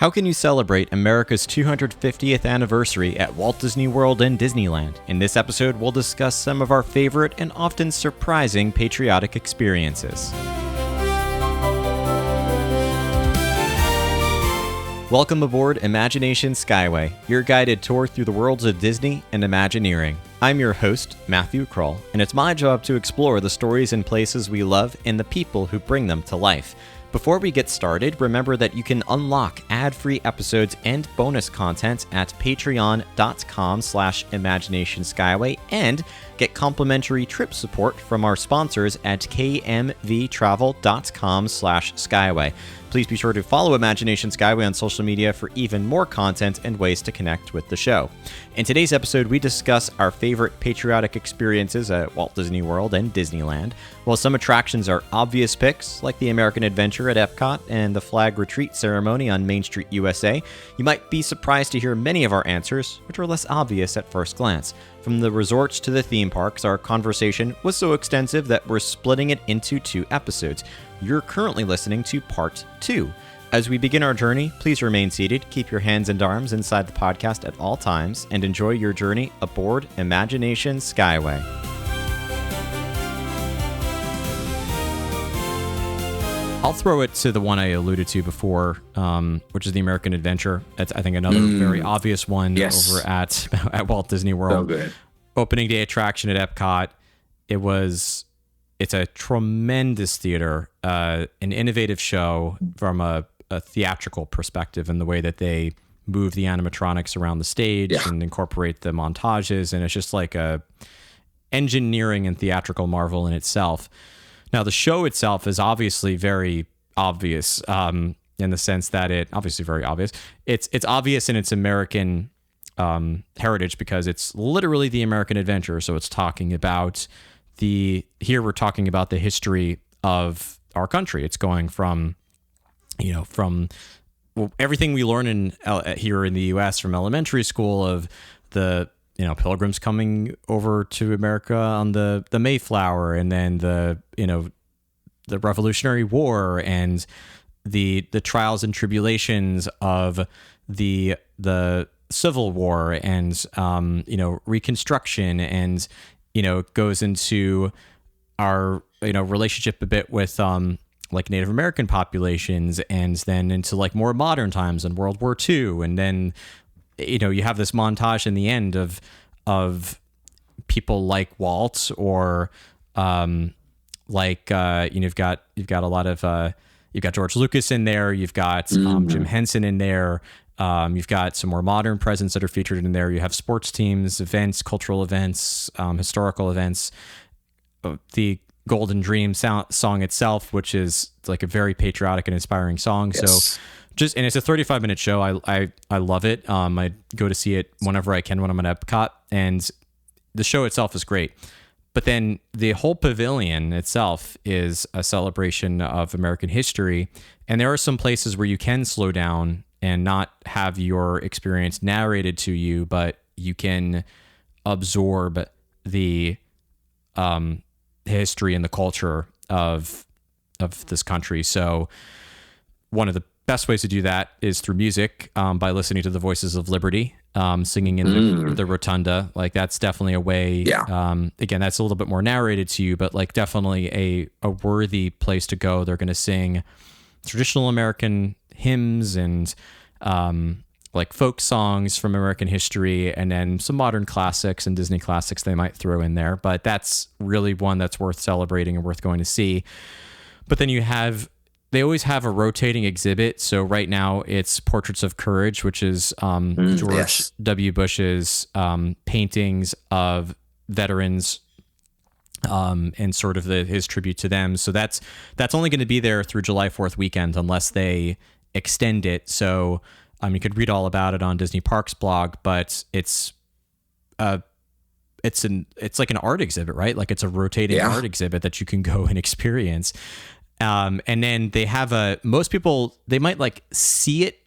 How can you celebrate America's 250th anniversary at Walt Disney World and Disneyland? In this episode, we'll discuss some of our favorite and often surprising patriotic experiences. Welcome aboard Imagination Skyway, your guided tour through the worlds of Disney and Imagineering. I'm your host, Matthew Kroll, and it's my job to explore the stories and places we love and the people who bring them to life. Before we get started, remember that you can unlock ad-free episodes and bonus content at patreon.com/imaginationskyway and get complimentary trip support from our sponsors at kmvtravel.com/skyway. Please be sure to follow Imagination Skyway on social media for even more content and ways to connect with the show. In today's episode, we discuss our favorite patriotic experiences at Walt Disney World and Disneyland. While some attractions are obvious picks, like the American Adventure at Epcot and the Flag Retreat Ceremony on Main Street, USA, you might be surprised to hear many of our answers, which are less obvious at first glance. From the resorts to the theme parks, our conversation was so extensive that we're splitting it into 2 episodes. You're currently listening to Part 2. As we begin our journey, please remain seated, keep your hands and arms inside the podcast at all times, and enjoy your journey aboard Imagination Skyway. I'll throw it to the one I alluded to before, which is the American Adventure. That's, I think, another very obvious one over at Walt Disney World. So good. Opening day attraction at Epcot. It's a tremendous theater, an innovative show from a theatrical perspective in the way that they move the animatronics around the stage and incorporate the montages. And it's just like a engineering and theatrical marvel in itself. Now, the show itself is obviously very obvious in the sense that very obvious. It's obvious in its American heritage because it's literally the American Adventure. So it's talking about here we're talking about the history of our country. It's going from everything we learn here in the U.S. from elementary school of the Pilgrims coming over to America on the Mayflower, and then the Revolutionary War and the trials and tribulations of the Civil War and Reconstruction, and it goes into our relationship a bit with like Native American populations, and then into like more modern times and World War II, and then you have this montage in the end of people like Walt, or you've got a lot of you've got George Lucas in there, you've got Jim Henson in there, you've got some more modern presence that are featured in there. You have sports teams, events, cultural events, historical events, the Golden Dream song itself, which is like a very patriotic and inspiring song. Yes. So and it's a 35-minute show. I love it. I go to see it whenever I can when I'm at Epcot, and the show itself is great. But then the whole pavilion itself is a celebration of American history, and there are some places where you can slow down and not have your experience narrated to you, but you can absorb the history and the culture of this country. So one of the best ways to do that is through music, by listening to the Voices of Liberty, singing in the rotunda. Like, that's definitely a way. Again, that's a little bit more narrated to you, but like definitely a worthy place to go. They're going to sing traditional American hymns and like folk songs from American history, and then some modern classics and Disney classics they might throw in there. But that's really one that's worth celebrating and worth going to see. But then they always have a rotating exhibit. So right now it's Portraits of Courage, which is George W. Bush's paintings of veterans and sort of his tribute to them. So that's only going to be there through July 4th weekend unless they extend it. So you could read all about it on Disney Parks blog, but it's like an art exhip, right? Like, it's a rotating art exhibit that you can go and experience. And then they have most people, they might like see it,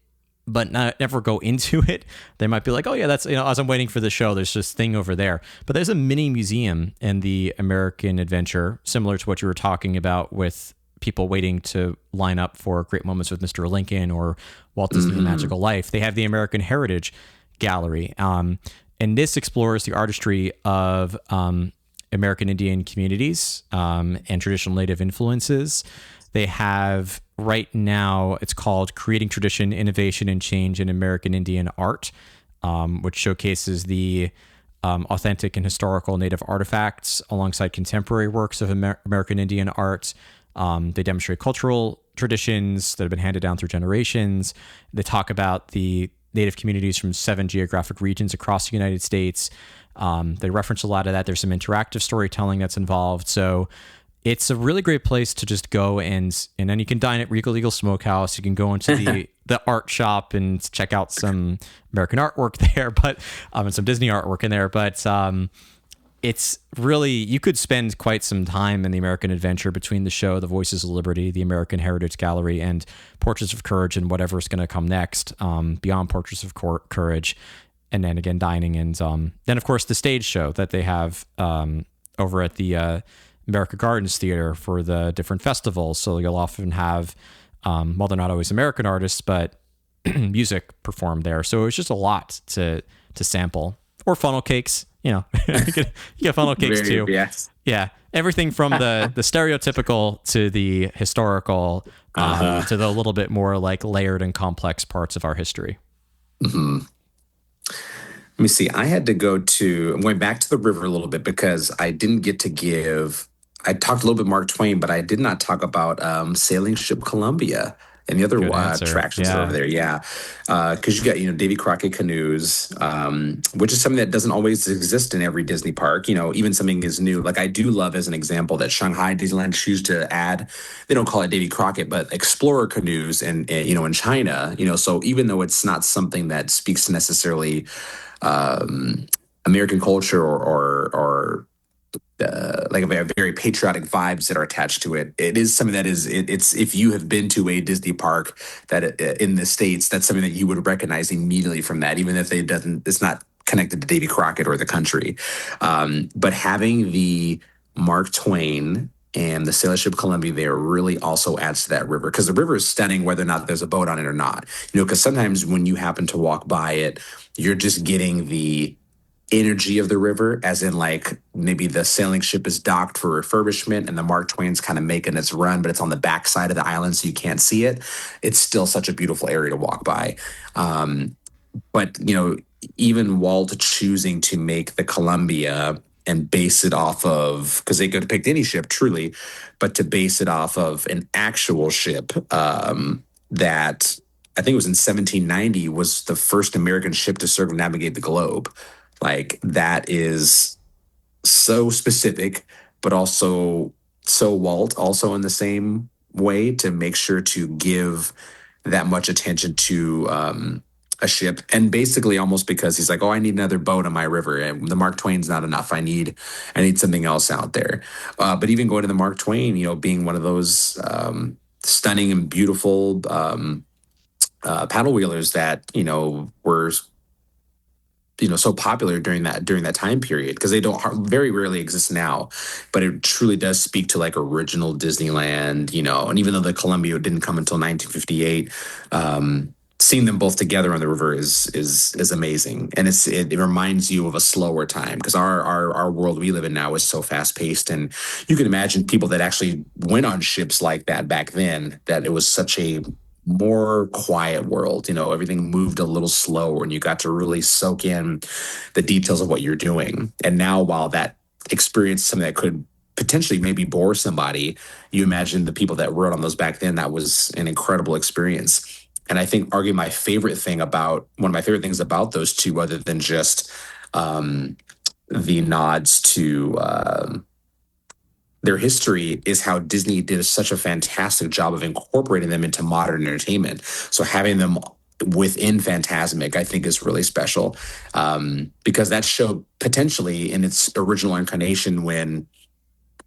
but never go into it. They might be like, oh yeah, that's, as I'm waiting for the show, there's this thing over there. But there's a mini museum in the American Adventure, similar to what you were talking about with people waiting to line up for Great Moments with Mr. Lincoln or Walt Disney: The Magical Life. They have the American Heritage Gallery. And this explores the artistry of American Indian communities and traditional Native influences. They have right now, it's called Creating Tradition, Innovation, and Change in American Indian Art, which showcases the authentic and historical Native artifacts alongside contemporary works of American Indian art. They demonstrate cultural traditions that have been handed down through generations. They talk about the Native communities from 7 geographic regions across the United States. They reference a lot of that. There's some interactive storytelling that's involved. So it's a really great place to just go and then you can dine at Regal Eagle Smokehouse. You can go into the art shop and check out some American artwork there, but and some Disney artwork in there. But it's really, you could spend quite some time in the American Adventure between the show, The Voices of Liberty, the American Heritage Gallery, and Portraits of Courage, and whatever's going to come next, beyond Portraits of Courage, and then again dining, and then of course the stage show that they have over at the America Gardens Theater for the different festivals. So you'll often have, well, they're not always American artists, but music performed there. So it's just a lot to sample. Or funnel cakes, you get funnel cakes too. Yes. Yeah. Everything from the stereotypical to the historical, to the little bit more like layered and complex parts of our history. Mm-hmm. Let me see. I'm going back to the river a little bit because I didn't get to I talked a little bit Mark Twain, but I did not talk about Sailing Ship Columbia and the other attractions that are over there. Yeah. Because you got, Davy Crockett canoes, which is something that doesn't always exist in every Disney park. Even something is new. Like I do love as an example that Shanghai Disneyland choose to add, they don't call it Davy Crockett, but explorer canoes and in China, so even though it's not something that speaks to necessarily American culture or like a very patriotic vibes that are attached to it. It is something that it's if you have been to a Disney park that in the States, that's something that you would recognize immediately from that, even if it's not connected to Davy Crockett or the country. But having the Mark Twain and the Sailing Ship Columbia there really also adds to that river, because the river is stunning whether or not there's a boat on it or not. Because sometimes when you happen to walk by it, you're just getting the energy of the river, as in like maybe the sailing ship is docked for refurbishment and the Mark Twain's kind of making its run, but it's on the back side of the island so you can't see it. It's still such a beautiful area to walk by. But even Walt choosing to make the Columbia and base it off of, because they could have picked any ship truly, but to base it off of an actual ship that I think it was in 1790 was the first American ship to circumnavigate the globe. Like that is so specific, but also so Walt also in the same way, to make sure to give that much attention to a ship. And basically almost because he's like, oh, I need another boat on my river, and the Mark Twain's not enough. I need something else out there. But even going to the Mark Twain, being one of those stunning and beautiful paddle wheelers that, were so popular during that time period, because they don't very rarely exist now, but it truly does speak to like original Disneyland, and even though the Columbia didn't come until 1958, seeing them both together on the river is amazing. And it reminds you of a slower time, because our world we live in now is so fast paced, and you can imagine people that actually went on ships like that back then, that it was such a more quiet world. Everything moved a little slower and you got to really soak in the details of what you're doing. And now, while that experience is something that could potentially maybe bore somebody, you imagine the people that rode on those back then, that was an incredible experience. And I think one of my favorite things about those two, other than just the nods to their history, is how Disney did such a fantastic job of incorporating them into modern entertainment. So having them within Fantasmic, I think, is really special, because that show potentially in its original incarnation, when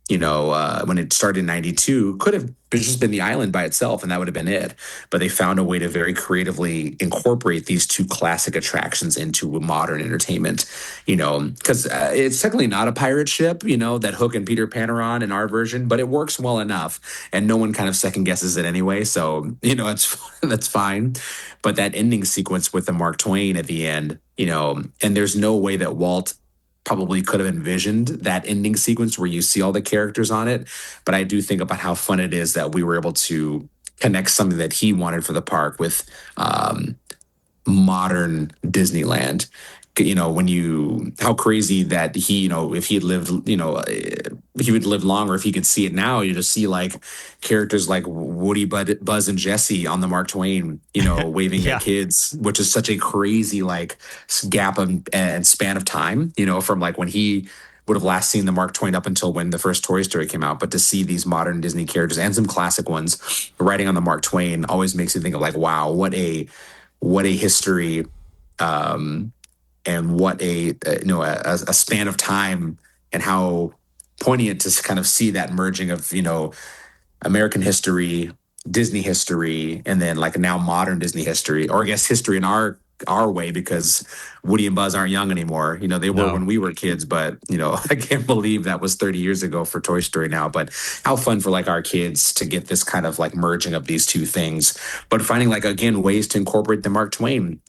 when it started in 92, could have just been the island by itself and that would have been it. But they found a way to very creatively incorporate these two classic attractions into modern entertainment, because it's technically not a pirate ship, that Hook and Peter Pan are on in our version, but it works well enough and no one kind of second guesses it anyway. So, it's that's fine. But that ending sequence with the Mark Twain at the end, and there's no way that Walt probably could have envisioned that ending sequence where you see all the characters on it. But I do think about how fun it is that we were able to connect something that he wanted for the park with modern Disneyland. How crazy that he, if he had lived, he would live longer if he could see it now. You just see like characters like Woody, Buzz, and Jesse on the Mark Twain, waving Yeah. at kids, which is such a crazy like gap and span of time, from like when he would have last seen the Mark Twain up until when the first Toy Story came out. But to see these modern Disney characters and some classic ones writing on the Mark Twain always makes you think of like, wow, what a history. And what a span of time, and how poignant to kind of see that merging of American history, Disney history, and then like now modern Disney history, or I guess history in our way, because Woody and Buzz aren't young anymore. They were No. when we were kids, but I can't believe that was 30 years ago for Toy Story now. But how fun for like our kids to get this kind of like merging of these two things, but finding like again ways to incorporate the Mark Twain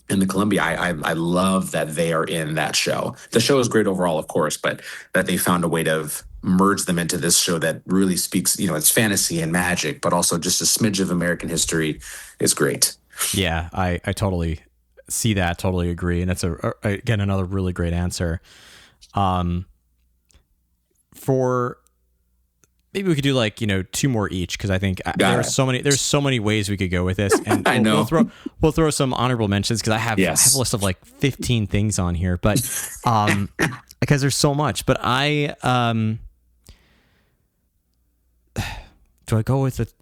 in the Columbia. I love that they are in that show. The show is great overall, of course, but that they found a way to merge them into this show that really speaks, it's fantasy and magic, but also just a smidge of American history is great. Yeah, I totally see that. Totally agree. And that's again, another really great answer. For maybe we could do like, two more each, because I think there's so many ways we could go with this. And I know. We'll throw some honorable mentions, because I have a list of like 15 things on here, but because there's so much. But do I go with it?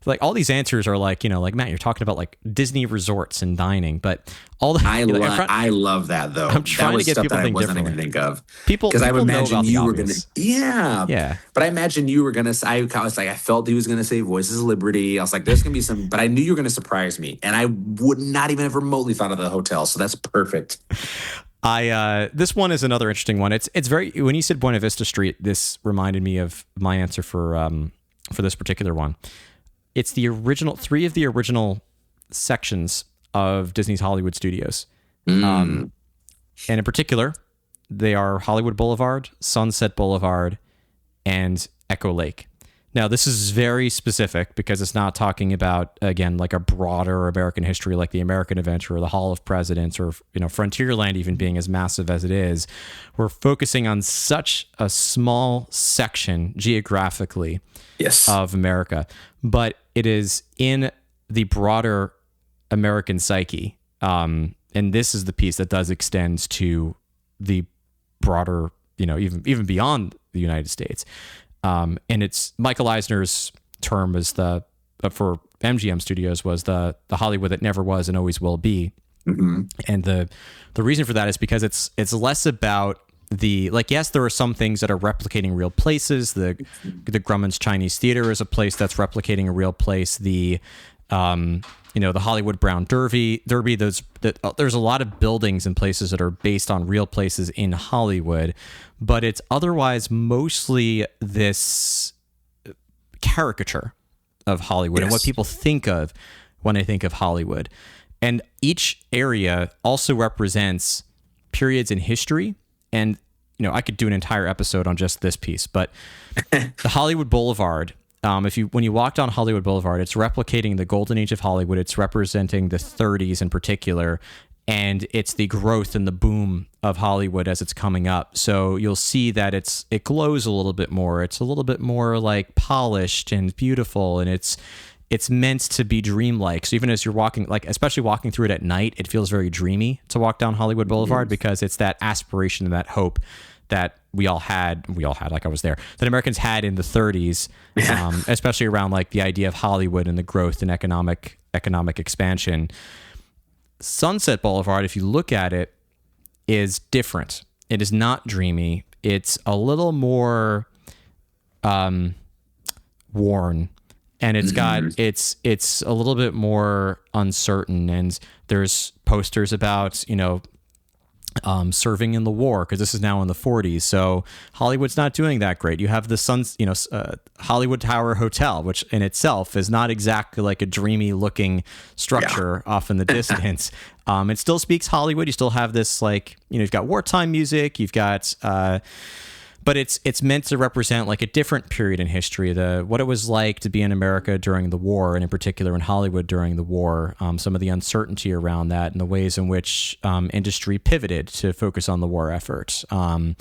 Like all these answers are like, like Matt, you're talking about like Disney resorts and dining, but all the I love that though. I'm trying to get people to think differently. Even think of people, because I would imagine you were obvious. gonna, but I imagine you were gonna. I was like, I felt he was gonna say Voices of Liberty. I was like, there's gonna be some, but I knew you were gonna surprise me, and I would not even have remotely thought of the hotel. So that's perfect. This one is another interesting one. It's very, when you said Buena Vista Street, this reminded me of my answer for this particular one. It's the original, 3 of the original sections of Disney's Hollywood Studios. And in particular, they are Hollywood Boulevard, Sunset Boulevard, and Echo Lake. Now, this is very specific because it's not talking about, again, like a broader American history like the American Adventure or the Hall of Presidents or, Frontierland even being as massive as it is. We're focusing on such a small section geographically of America, but it is in the broader American psyche. And this is the piece that does extend to the broader, even beyond the United States. And it's Michael Eisner's term is for MGM Studios was the Hollywood that never was and always will be. Mm-hmm. And the reason for that is because it's less about yes, there are some things that are replicating real places. The Grumman's Chinese Theater is a place that's replicating a real place. The Hollywood Brown Derby. There's a lot of buildings and places that are based on real places in Hollywood, but it's otherwise mostly this caricature of Hollywood and what people think of when they think of Hollywood. And each area also represents periods in history. And, I could do an entire episode on just this piece, but the Hollywood Boulevard, when you walk down Hollywood Boulevard, it's replicating the golden age of Hollywood. It's representing the 30s in particular, and it's the growth and the boom of Hollywood as it's coming up. So you'll see that it glows a little bit more. It's a little bit more like polished and beautiful, and it's meant to be dreamlike. So even as you're walking, especially walking through it at night, it feels very dreamy to walk down Hollywood Boulevard because it's that aspiration and that hope that we all had, like I was there, that Americans had in the 30s, especially around like the idea of Hollywood and the growth and economic expansion. Sunset Boulevard, if you look at it, is different. It is not dreamy. it's a little more worn, and it's a little bit more uncertain, and there's posters about serving in the war, because this is now in the 40s. So Hollywood's not doing that great. You have the Hollywood Tower Hotel, which in itself is not exactly like a dreamy looking structure off in the distance. It still speaks Hollywood. You still have this, like, you've got wartime music, you've got, but it's meant to represent like a different period in history, what it was like to be in America during the war, and in particular in Hollywood during the war, some of the uncertainty around that, and the ways in which industry pivoted to focus on the war effort. And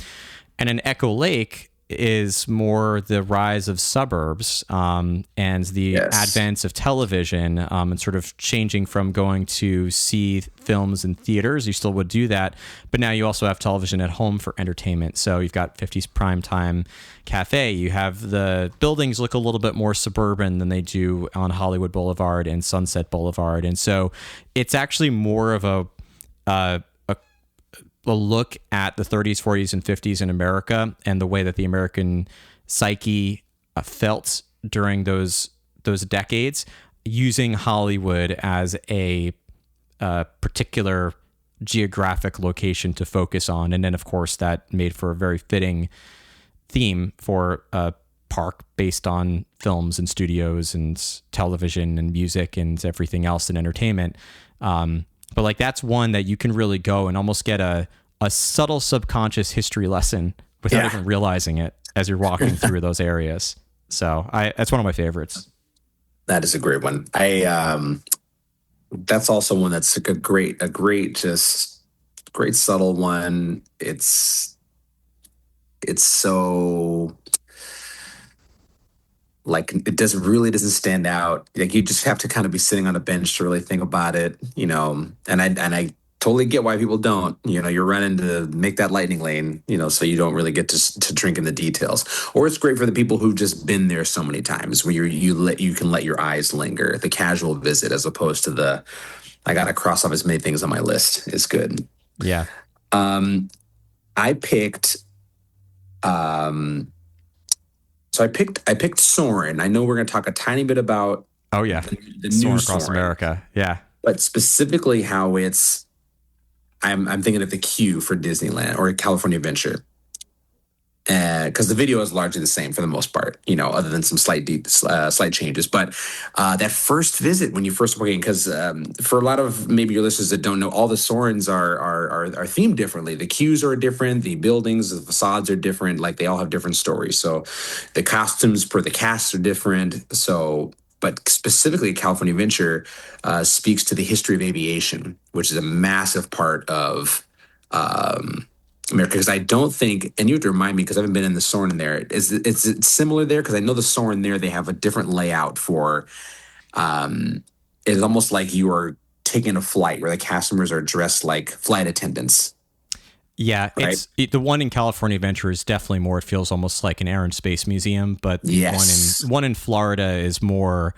in Echo Lake is more the rise of suburbs, and the advent of television, and sort of changing from going to see films in theaters. You still would do that, but now you also have television at home for entertainment. So you've got 50s primetime cafe. You have the buildings look a little bit more suburban than they do on Hollywood Boulevard and Sunset Boulevard. And so it's actually more of a look at the 30s, 40s, and 50s in America, and the way that the American psyche felt during those decades, using Hollywood as a particular geographic location to focus on. And then, of course, that made for a very fitting theme for a park based on films and studios and television and music and everything else and entertainment. But like, that's one that you can really go and almost get a subtle subconscious history lesson without even realizing it as you're walking through those areas. So that's one of my favorites. That is a great one. That's also one that's like a great, just great subtle one. It's so, like, it doesn't stand out. Like, you just have to kind of be sitting on a bench to really think about it, and I totally get why people don't. You're running to make that lightning lane, so you don't really get to drink in the details. Or it's great for the people who've just been there so many times, where you can let your eyes linger, the casual visit, as opposed to the, I got to cross off as many things on my list. Is good. Yeah. I picked, so I picked Soarin'. I know we're going to talk a tiny bit about the Soarin' new across Soarin', America. Yeah. but specifically how I'm thinking of the queue for Disneyland or California Adventure, because the video is largely the same for the most part, other than some slight changes. But that first visit when you first walk in, because for a lot of maybe your listeners that don't know, all the Sorens are themed differently. The queues are different, the buildings, the facades are different. Like, they all have different stories. So the costumes per the cast are different. So, but specifically California Adventure speaks to the history of aviation, which is a massive part of America. Because I don't think, and you have to remind me because I haven't been in the Soarin' there. It's similar there? Because I know the Soarin' there, they have a different layout for. It's almost like you are taking a flight where the customers are dressed like flight attendants. Yeah, right? The one in California Adventure is definitely more. It feels almost like an Air and Space Museum, but one in Florida is more.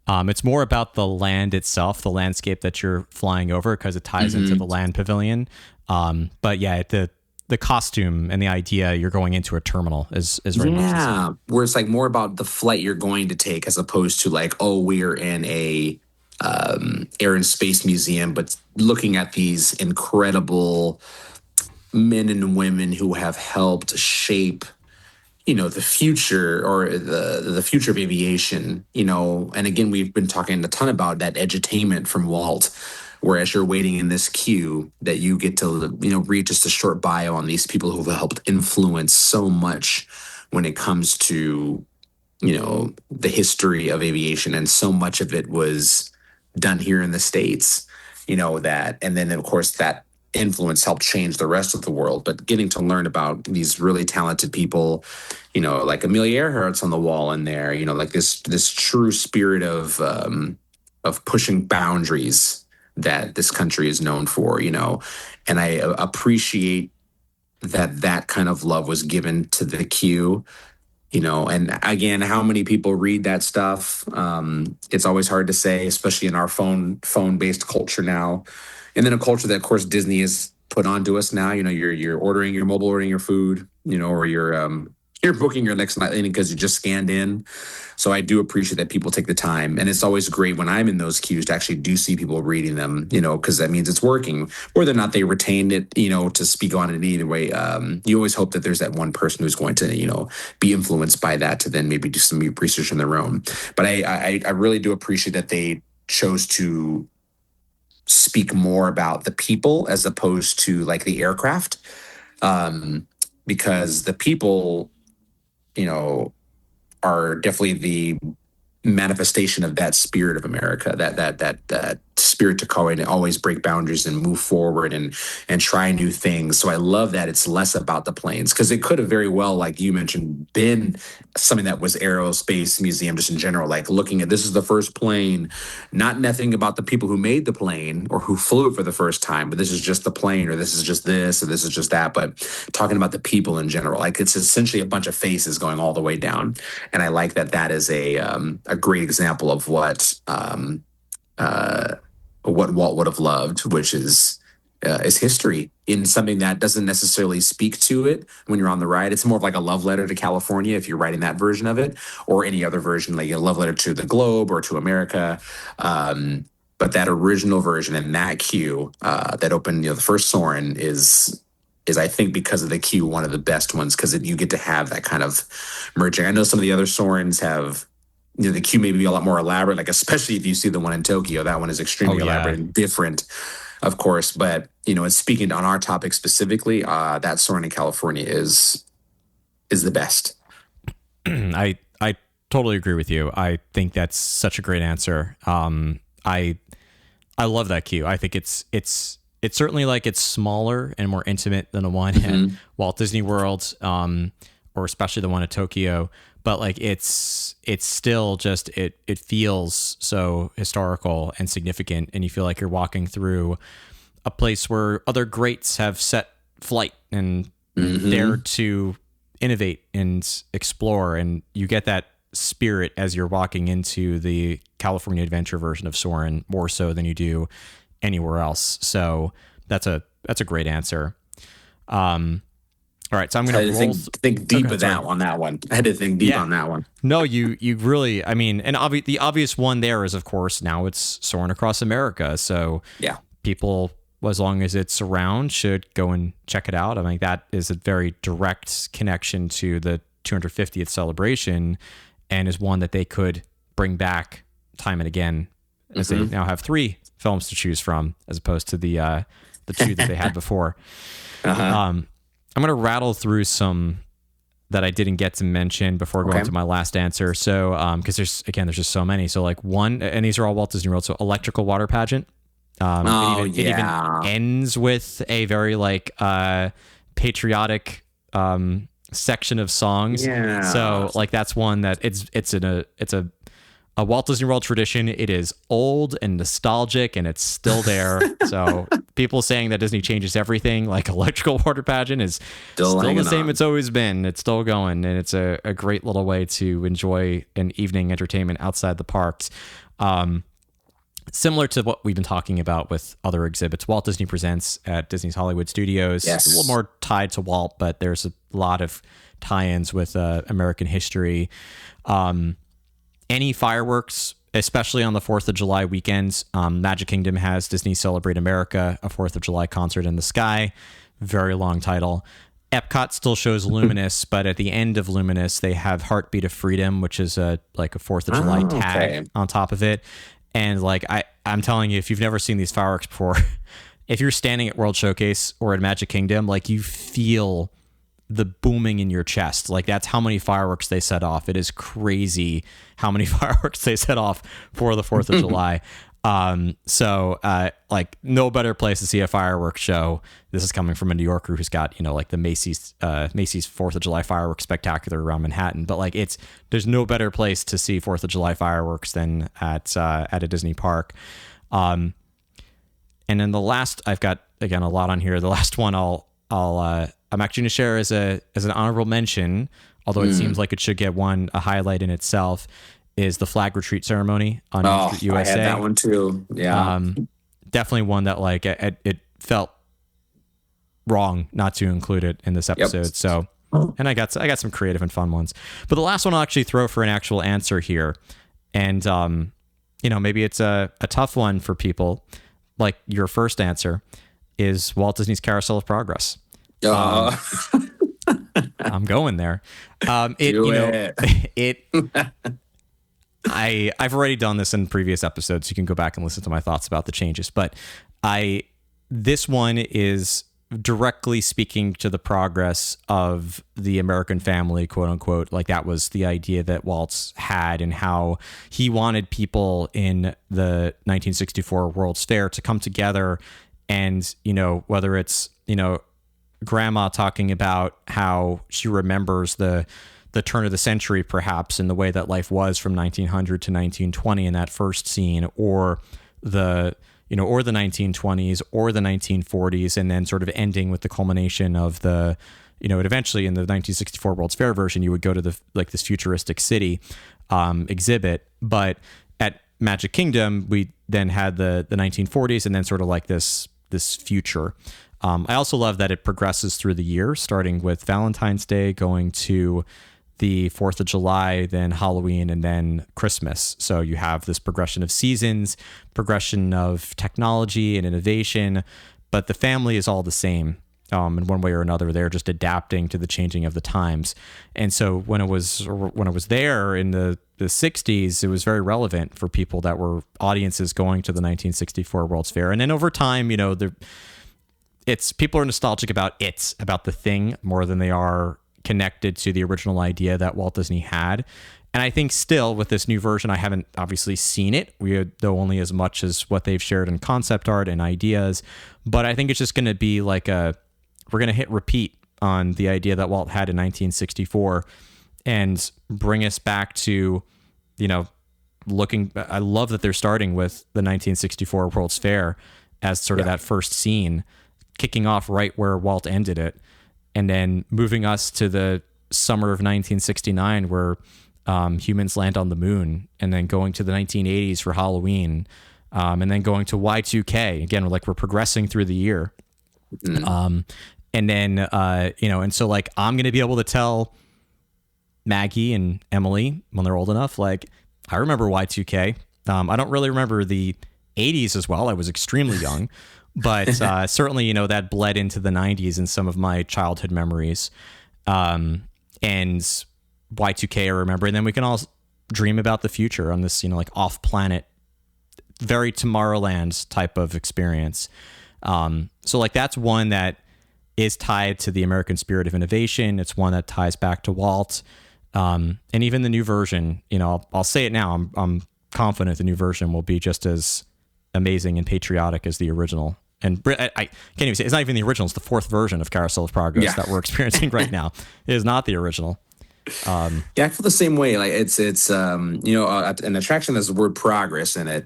It's more about the land itself, the landscape that you're flying over, because it ties into the land pavilion. But yeah, the costume and the idea you're going into a terminal is very much the same. Where it's like more about the flight you're going to take, as opposed to like, oh, we're in a Air and Space Museum, but looking at these incredible men and women who have helped shape, the future, or the future of aviation, and again, we've been talking a ton about that edutainment from Walt, whereas you're waiting in this queue, that you get to, read just a short bio on these people who've helped influence so much when it comes to, the history of aviation. And so much of it was done here in the States, and then of course that influence helped change the rest of the world. But getting to learn about these really talented people, like Amelia Earhart's on the wall in there, like this true spirit of pushing boundaries that this country is known for, and I appreciate that kind of love was given to the queue. And again, how many people read that stuff? It's always hard to say, especially in our phone-based culture now. And then a culture that, of course, Disney has put onto us now. You're mobile ordering your food. or you're booking your next night because you just scanned in. So I do appreciate that people take the time, and it's always great when I'm in those queues to actually do see people reading them, because that means it's working. Whether or not they retained it, to speak on it in either way, you always hope that there's that one person who's going to, be influenced by that to then maybe do some research on their own. But I really do appreciate that they chose to speak more about the people as opposed to like the aircraft, because the people, you know, are definitely the manifestation of that spirit of America, that spirit to go in and always break boundaries and move forward and try new things. So I love that it's less about the planes, because it could have very well, like you mentioned, been something that was aerospace museum just in general, like looking at this is the first plane, not nothing about the people who made the plane or who flew it for the first time, but this is just the plane, or this is just this, or this is just that. But talking about the people in general, like it's essentially a bunch of faces going all the way down. And I like that that is a great example of what Walt would have loved, which is history in something that doesn't necessarily speak to it when you're on the ride. It's more of like a love letter to California if you're writing that version of it, or any other version, like a love letter to the globe or to America. But that original version and that queue that opened, the first Soarin' is I think because of the queue one of the best ones, because you get to have that kind of merging. I know some of the other Soarins have, the queue may be a lot more elaborate, like especially if you see the one in Tokyo, that one is extremely elaborate and different, of course. But and speaking on our topic specifically, that Soarin' in California is the best. I totally agree with you. I think that's such a great answer. I love that queue. I think it's certainly like it's smaller and more intimate than the one at Walt Disney World, or especially the one at Tokyo. But like it's still just it feels so historical and significant, and you feel like you're walking through a place where other greats have set flight and dared to innovate and explore, and you get that spirit as you're walking into the California Adventure version of Soarin' more so than you do anywhere else. So that's a great answer. All right, so I'm going to think deep on that one. I had to think deep on that one. No, you really, I mean, and the obvious one there is, of course, now it's Soarin' Across America. So yeah, people, as long as it's around, should go and check it out. I mean, that is a very direct connection to the 250th celebration, and is one that they could bring back time and again, as they now have 3 films to choose from, as opposed to the 2 that they had before. I'm going to rattle through some that I didn't get to mention before going to my last answer. So, because there's just so many. So like one, and these are all Walt Disney World. So Electrical Water Pageant. It even ends with a very like patriotic section of songs. Yeah. So like that's one that it's a Walt Disney World tradition. It is old and nostalgic, and it's still there. So people saying that Disney changes everything, like Electrical Water Pageant, is still the same it's always been. It's still going, and it's a great little way to enjoy an evening entertainment outside the parks. Similar to what we've been talking about with other exhibits, Walt Disney Presents at Disney's Hollywood Studios. Yes. A little more tied to Walt, but there's a lot of tie-ins with American history. Any fireworks, especially on the 4th of July weekends. Magic Kingdom has Disney Celebrate America, a 4th of July concert in the sky. Very long title. Epcot still shows Luminous, but at the end of Luminous, they have Heartbeat of Freedom, which is like a 4th of July tag on top of it. And like I'm telling you, if you've never seen these fireworks before, if you're standing at World Showcase or at Magic Kingdom, like you feel the booming in your chest. Like that's how many fireworks they set off. It is crazy how many fireworks they set off for the 4th of July. So like no better place to see a fireworks show. This is coming from a New Yorker who's got, like the Macy's 4th of July fireworks spectacular around Manhattan, but like there's no better place to see 4th of July fireworks than at a Disney park. And then the last, I've got again a lot on here. The last one I'm actually going to share as an honorable mention, although it seems like it should get a highlight in itself, is the flag retreat ceremony on Main Street USA. I had that one too. Yeah. Definitely one that like it felt wrong not to include it in this episode. Yep. So And I got some creative and fun ones. But the last one I'll actually throw for an actual answer here. And, maybe it's a tough one for people. Like your first answer is Walt Disney's Carousel of Progress. Uh, I'm going there. Do it. It, I've already done this in previous episodes. You can go back and listen to my thoughts about the changes, but this one is directly speaking to the progress of the American family, quote unquote. Like that was the idea that Waltz had and how he wanted people in the 1964 World's Fair to come together and, whether it's, grandma talking about how she remembers the turn of the century, perhaps, in the way that life was from 1900 to 1920 in that first scene, or the 1920s or the 1940s, and then sort of ending with the culmination of the, eventually in the 1964 World's Fair version, you would go to this futuristic city exhibit. But at Magic Kingdom, we then had the 1940s and then sort of like this future. I also love that it progresses through the year, starting with Valentine's Day, going to the 4th of July, then Halloween, and then Christmas. So you have this progression of seasons, progression of technology and innovation, but the family is all the same. In one way or another, they're just adapting to the changing of the times. And so when it was there in the 60s, it was very relevant for people that were audiences going to the 1964 World's Fair. And then over time, people are nostalgic about the thing more than they are connected to the original idea that Walt Disney had. And I think still with this new version, I haven't obviously seen it. We know only as much as what they've shared in concept art and ideas, but I think it's just going to be like we're going to hit repeat on the idea that Walt had in 1964 and bring us back to, I love that they're starting with the 1964 World's Fair as sort of that first scene, kicking off right where Walt ended it. And then moving us to the summer of 1969 where humans land on the moon, and then going to the 1980s for Halloween, and then going to Y2K. Again, we're progressing through the year. Mm-hmm. And then, and so like I'm going to be able to tell Maggie and Emily when they're old enough, like, I remember Y2K. I don't really remember the 80s as well. I was extremely young. But certainly, that bled into the 90s in some of my childhood memories. And Y2K, I remember. And then we can all dream about the future on this, like off-planet, very Tomorrowland type of experience. So like that's one that is tied to the American spirit of innovation. It's one that ties back to Walt. And even the new version, I'll say it now. I'm confident the new version will be just as amazing and patriotic as the original. And I can't even say it's not even the original. It's the fourth version of Carousel of Progress that we're experiencing right now. It is not the original. Yeah, I feel the same way. Like it's an attraction that's the word progress in it,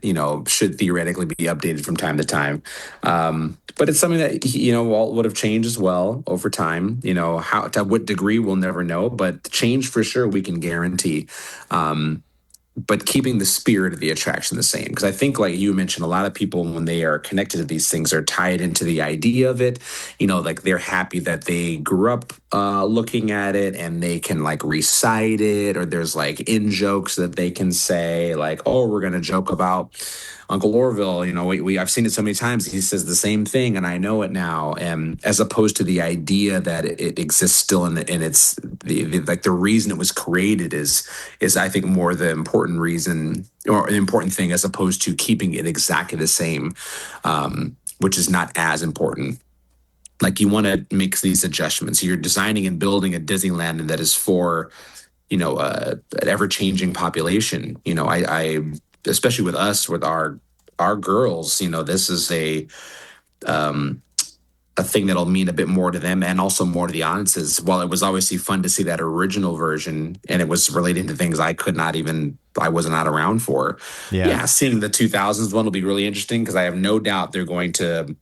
should theoretically be updated from time to time. But it's something that, Walt would have changed as well over time. How, to what degree, we'll never know, but change for sure we can guarantee. But keeping the spirit of the attraction the same. Because I think, like you mentioned, a lot of people, when they are connected to these things, are tied into the idea of it. Like they're happy that they grew up looking at it and they can like recite it, or there's like in jokes that they can say, like, oh, we're going to joke about Uncle Orville. I've seen it so many times. He says the same thing and I know it now. And as opposed to the idea that it exists still and it's the reason it was created is I think more the important reason or an important thing, as opposed to keeping it exactly the same, which is not as important. Like you want to make these adjustments. You're designing and building a Disneyland that is for, an ever-changing population. I especially with us, with our girls, this is a thing that'll mean a bit more to them and also more to the audiences. While it was obviously fun to see that original version and it was relating to things I was not around for. Yeah, seeing the 2000s one will be really interesting because I have no doubt they're going to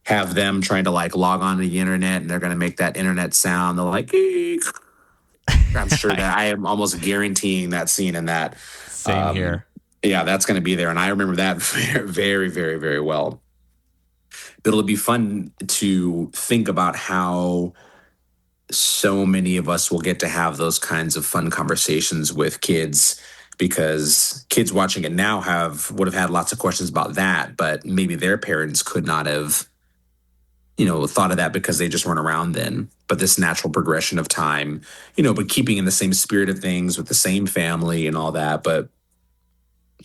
have them trying to like log on to the internet and they're going to make that internet sound. They're like, eek. I'm sure that I am almost guaranteeing that scene in that. Same here. Yeah, that's going to be there. And I remember that very, very, very well. But it'll be fun to think about how so many of us will get to have those kinds of fun conversations with kids because kids watching it now would have had lots of questions about that, but maybe their parents could not have, thought of that because they just weren't around then. But this natural progression of time, but keeping in the same spirit of things with the same family and all that, but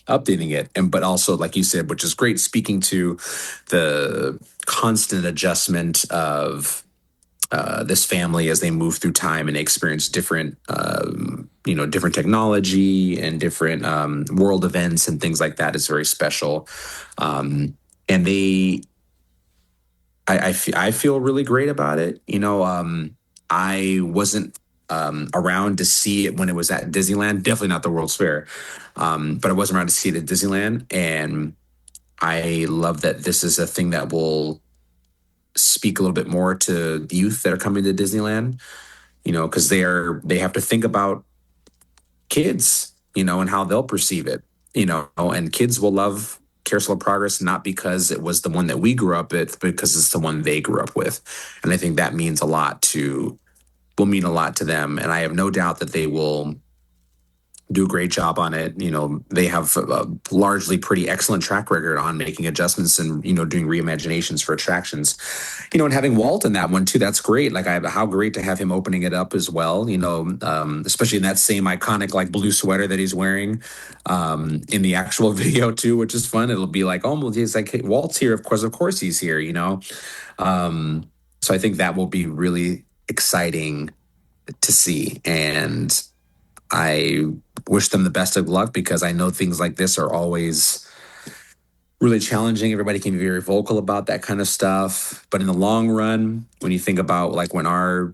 updating it. And but also, like you said, which is great, speaking to the constant adjustment of this family as they move through time and experience different, different technology and different world events and things like that is very special. And I feel really great about it. I wasn't around to see it when it was at Disneyland. Definitely not the World's Fair, but I wasn't around to see it at Disneyland. And I love that this is a thing that will speak a little bit more to the youth that are coming to Disneyland, because they have to think about kids, and how they'll perceive it, and kids will love Carousel of Progress not because it was the one that we grew up with, but because it's the one they grew up with. And I think that will mean a lot to them. And I have no doubt that they will do a great job on it. They have a largely pretty excellent track record on making adjustments and, doing reimaginations for attractions, and having Walt in that one too. That's great. Like how great to have him opening it up as well, especially in that same iconic like blue sweater that he's wearing in the actual video too, which is fun. It'll be like, oh, well, he's like, hey, Walt's here. Of course he's here, so I think that will be really exciting to see. And I wish them the best of luck because I know things like this are always really challenging. Everybody can be very vocal about that kind of stuff. But in the long run, when you think about like when our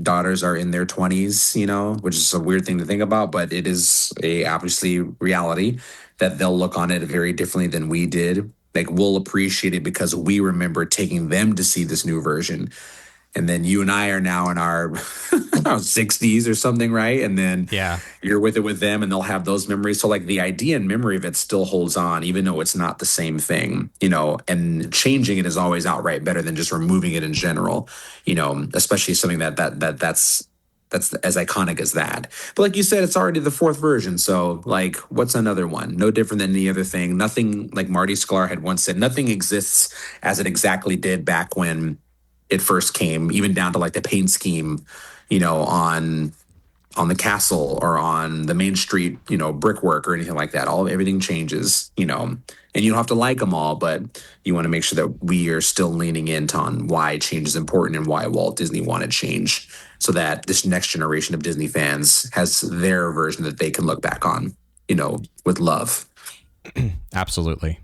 daughters are in their 20s, which is a weird thing to think about, but it is obviously reality that they'll look on it very differently than we did. Like we'll appreciate it because we remember taking them to see this new version. And then you and I are now in our 60s or something, right? And then Yeah. you're with it with them and they'll have those memories. So like the idea and memory of it still holds on, even though it's not the same thing, and changing it is always outright better than just removing it in general, especially something that's as iconic as that. But like you said, it's already the fourth version. So like, what's another one? No different than any other thing. Nothing, like Marty Sklar had once said, nothing exists as it exactly did back when it first came, even down to like the paint scheme, on the castle or on the Main Street, brickwork or anything like that. Everything changes, and you don't have to like them all, but you want to make sure that we are still leaning into on why change is important and why Walt Disney wanted change, so that this next generation of Disney fans has their version that they can look back on, with love. Absolutely.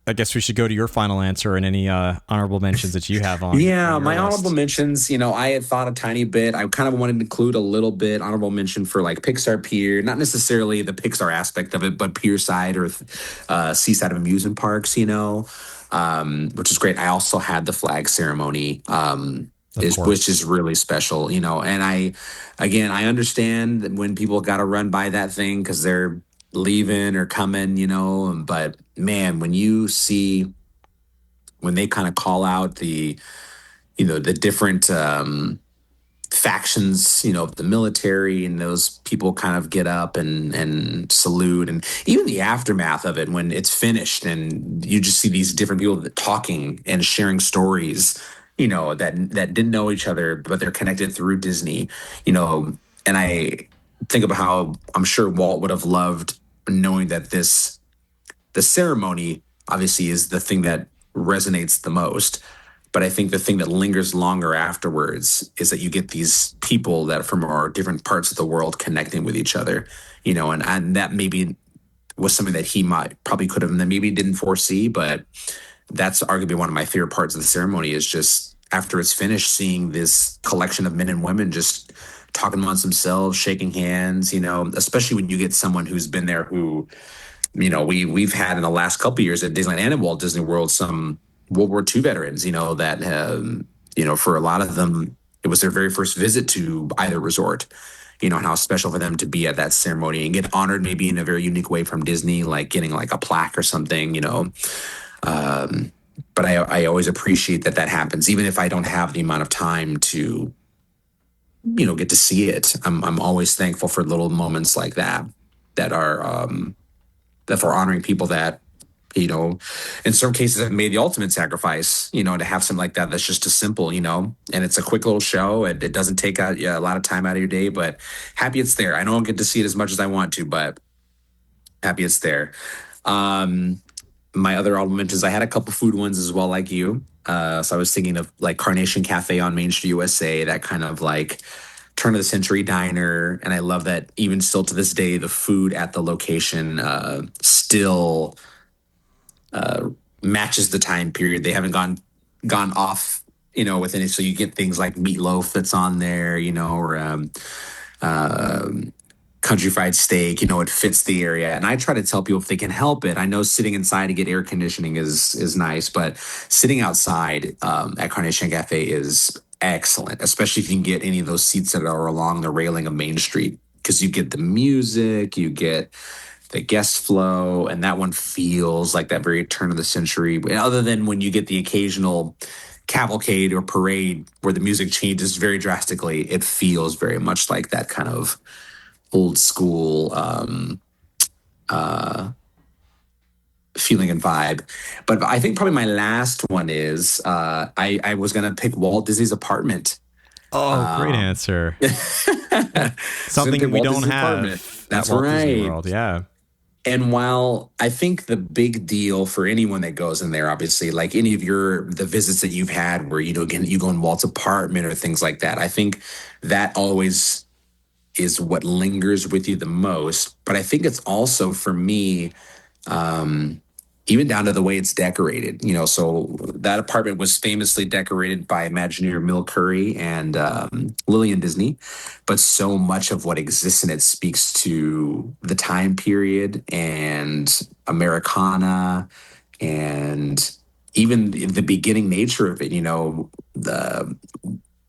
I guess we should go to your final answer and any honorable mentions that you have on. Yeah, on my your list. honorable mentions, I had thought a tiny bit. I kind of wanted to include a little bit honorable mention for like Pixar Pier, not necessarily the Pixar aspect of it, but Pier side or seaside of amusement parks, which is great. I also had the flag ceremony, which is really special, and I understand that when people got to run by that thing because they're leaving or coming, but man, when they kind of call out the different factions, of the military, and those people kind of get up and salute, and even the aftermath of it when it's finished, and you just see these different people talking and sharing stories, that didn't know each other, but they're connected through Disney, and I think about how I'm sure Walt would have loved knowing that the ceremony obviously is the thing that resonates the most. But I think the thing that lingers longer afterwards is that you get these people that from our different parts of the world connecting with each other, and that maybe was something that he might probably could have and then maybe didn't foresee. But that's arguably one of my favorite parts of the ceremony is just after it's finished, seeing this collection of men and women just talking amongst themselves, shaking hands, especially when you get someone who's been there who, we've had in the last couple of years at Disneyland and at Walt Disney World some World War II veterans, that for a lot of them it was their very first visit to either resort, and how special for them to be at that ceremony and get honored maybe in a very unique way from Disney, like getting like a plaque or something, but I always appreciate that that happens, even if I don't have the amount of time to, get to see it. I'm always thankful for little moments like that that are that for honoring people that, you know, in some cases have made the ultimate sacrifice, to have something like that that's just as simple, and it's a quick little show and it doesn't take out, yeah, a lot of time out of your day, but happy it's there. I don't get to see it as much as I want to, but happy it's there. Um, my other honorable mentions, I had a couple food ones as well, like you. So I was thinking of like Carnation Cafe on Main Street, USA, that kind of like turn of the century diner. And I love that even still to this day, the food at the location still matches the time period. They haven't gone off, with any. So you get things like meatloaf that's on there, or um, country fried steak. It fits the area. And I try to tell people if they can help it. I know sitting inside to get air conditioning is nice, but sitting outside at Carnation Cafe is excellent, especially if you can get any of those seats that are along the railing of Main Street, because you get the music, you get the guest flow, and that one feels like that very turn of the century. Other than when you get the occasional cavalcade or parade where the music changes very drastically, it feels very much like that kind of old school uh, feeling and vibe. But I think probably my last one is I was gonna pick Walt Disney's apartment. Oh, great Um, answer. Simply Something we Walt don't Disney apartment. have at That's Walt Disney right. World. Yeah. And while I think the big deal for anyone that goes in there, obviously, like any of the visits that you've had where, again, you go in Walt's apartment or things like that, I think that always is what lingers with you the most. But I think it's also for me, um, even down to the way it's decorated. So that apartment was famously decorated by Imagineer Mill Curry and Lillian Disney, but so much of what exists in it speaks to the time period and Americana and even the beginning nature of it.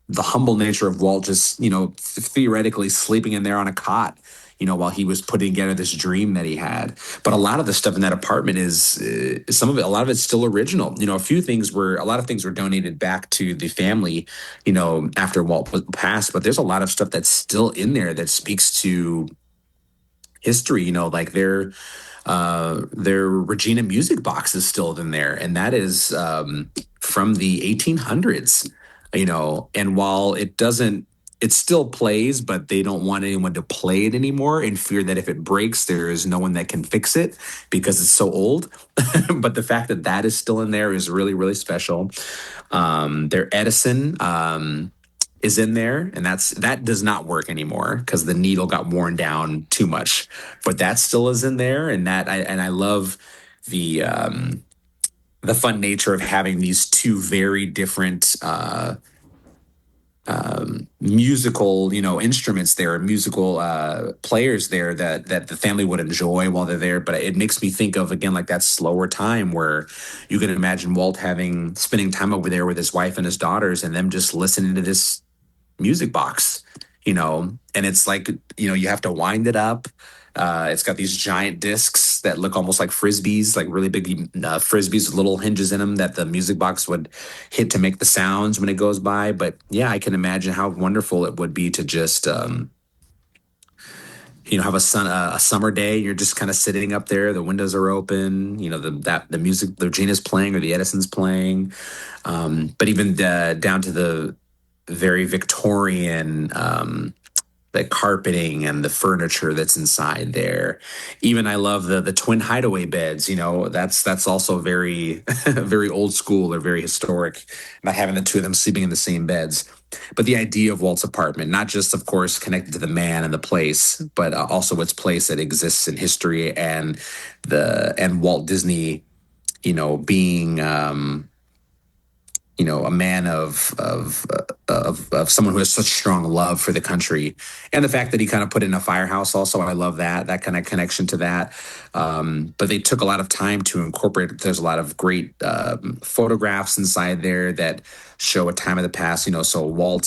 The humble nature of Walt just, theoretically sleeping in there on a cot, while he was putting together this dream that he had. But a lot of the stuff in that apartment is some of it, a lot of it's still original. A lot of things were donated back to the family, after Walt passed. But there's a lot of stuff that's still in there that speaks to history, like their Regina music box is still in there, and that is from the 1800s. And while it still plays, but they don't want anyone to play it anymore in fear that if it breaks, there is no one that can fix it because it's so old. But the fact that that is still in there is really, really special. Their Edison is in there, and that does not work anymore because the needle got worn down too much. But that still is in there, and I love the fun nature of having these two very different musical, instruments there, musical players there that the family would enjoy while they're there. But it makes me think of, again, like that slower time where you can imagine Walt spending time over there with his wife and his daughters, and them just listening to this music box, and it's like, you have to wind it up. It's got these giant discs that look almost like frisbees, like really big frisbees with little hinges in them that the music box would hit to make the sounds when it goes by. But yeah, I can imagine how wonderful it would be to just, have a summer day. You're just kind of sitting up there. The windows are open. The music, the Regina's playing or the Edison's playing. But even down to the very Victorian, the carpeting and the furniture that's inside there. Even I love the twin hideaway beds. That's also very very old school or very historic. Not having the two of them sleeping in the same beds, but the idea of Walt's apartment, not just of course connected to the man and the place, but also its place that exists in history and Walt Disney, being a man of someone who has such strong love for the country, and the fact that he kind of put in a firehouse. Also, I love that kind of connection to that. But they took a lot of time to incorporate. There's a lot of great photographs inside there that show a time of the past. So Walt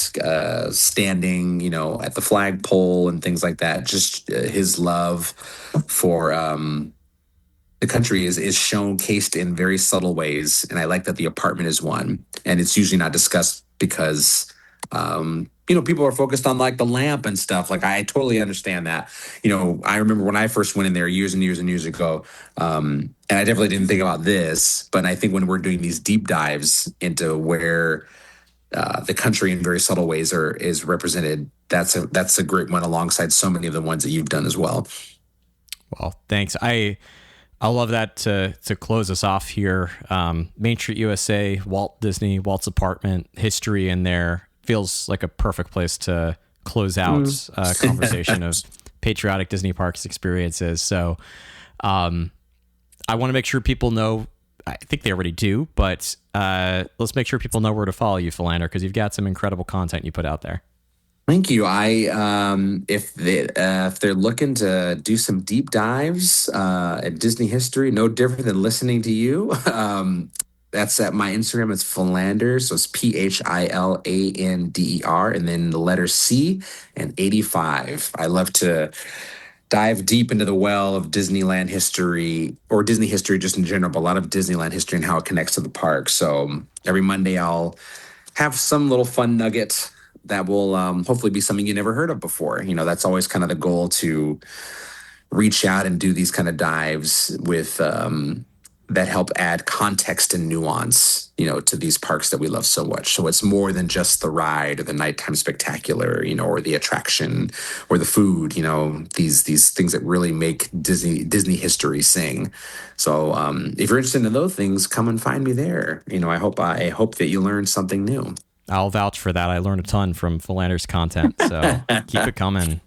standing, at the flagpole and things like that. Just his love for the country is showcased in very subtle ways, and I like that the apartment is one, and it's usually not discussed because people are focused on like the lamp and stuff. Like I totally understand that. I remember when I first went in there years and years and years ago, and I definitely didn't think about this, but I think when we're doing these deep dives into where the country in very subtle ways is represented, that's a great one alongside so many of the ones that you've done as well. Well, thanks. I love that to close us off here. Main Street USA, Walt Disney, Walt's apartment, history in there feels like a perfect place to close out a conversation of patriotic Disney parks experiences. So I want to make sure people know, I think they already do, but let's make sure people know where to follow you, Philander, because you've got some incredible content you put out there. Thank you. If they're looking to do some deep dives at Disney history, no different than listening to you. That's at my Instagram. It's Philander, so it's Philander, and then the letter C and 85. I love to dive deep into the well of Disneyland history or Disney history just in general, but a lot of Disneyland history and how it connects to the park. So every Monday I'll have some little fun nugget that will hopefully be something you never heard of before. That's always kind of the goal, to reach out and do these kind of dives with that help add context and nuance, to these parks that we love so much. So it's more than just the ride or the nighttime spectacular, or the attraction or the food, these things that really make Disney history sing. So if you're interested in those things, come and find me there. I hope that you learned something new. I'll vouch for that. I learned a ton from Philander's content, so keep it coming.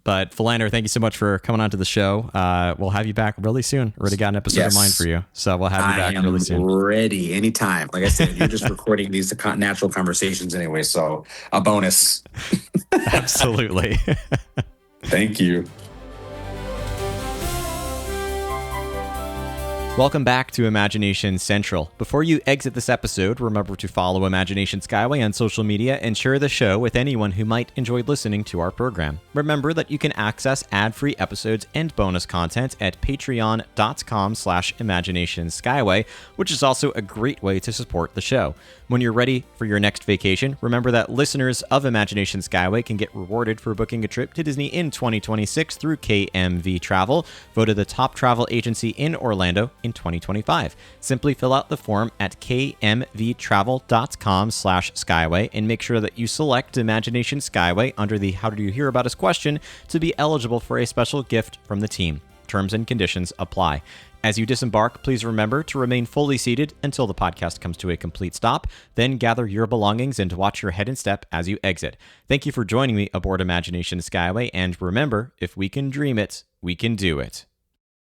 But Philander, thank you so much for coming on to the show. We'll have you back really soon. Already got an episode in mind for you, so we'll have you back really soon. Ready anytime. Like I said, you're just recording these natural conversations anyway, so a bonus. Absolutely. Thank you. Welcome back to Imagination Central. Before you exit this episode, remember to follow Imagination Skyway on social media and share the show with anyone who might enjoy listening to our program. Remember that you can access ad-free episodes and bonus content at patreon.com/imaginationskyway, which is also a great way to support the show. When you're ready for your next vacation, remember that listeners of Imagination Skyway can get rewarded for booking a trip to Disney in 2026 through KMV Travel, voted the top travel agency in Orlando in 2025. Simply fill out the form at kmvtravel.com/skyway and make sure that you select Imagination Skyway under the How Did You Hear About Us question to be eligible for a special gift from the team. Terms and conditions apply. As you disembark, please remember to remain fully seated until the podcast comes to a complete stop. Then gather your belongings and watch your head and step as you exit. Thank you for joining me aboard Imagination Skyway, and remember, if we can dream it, we can do it.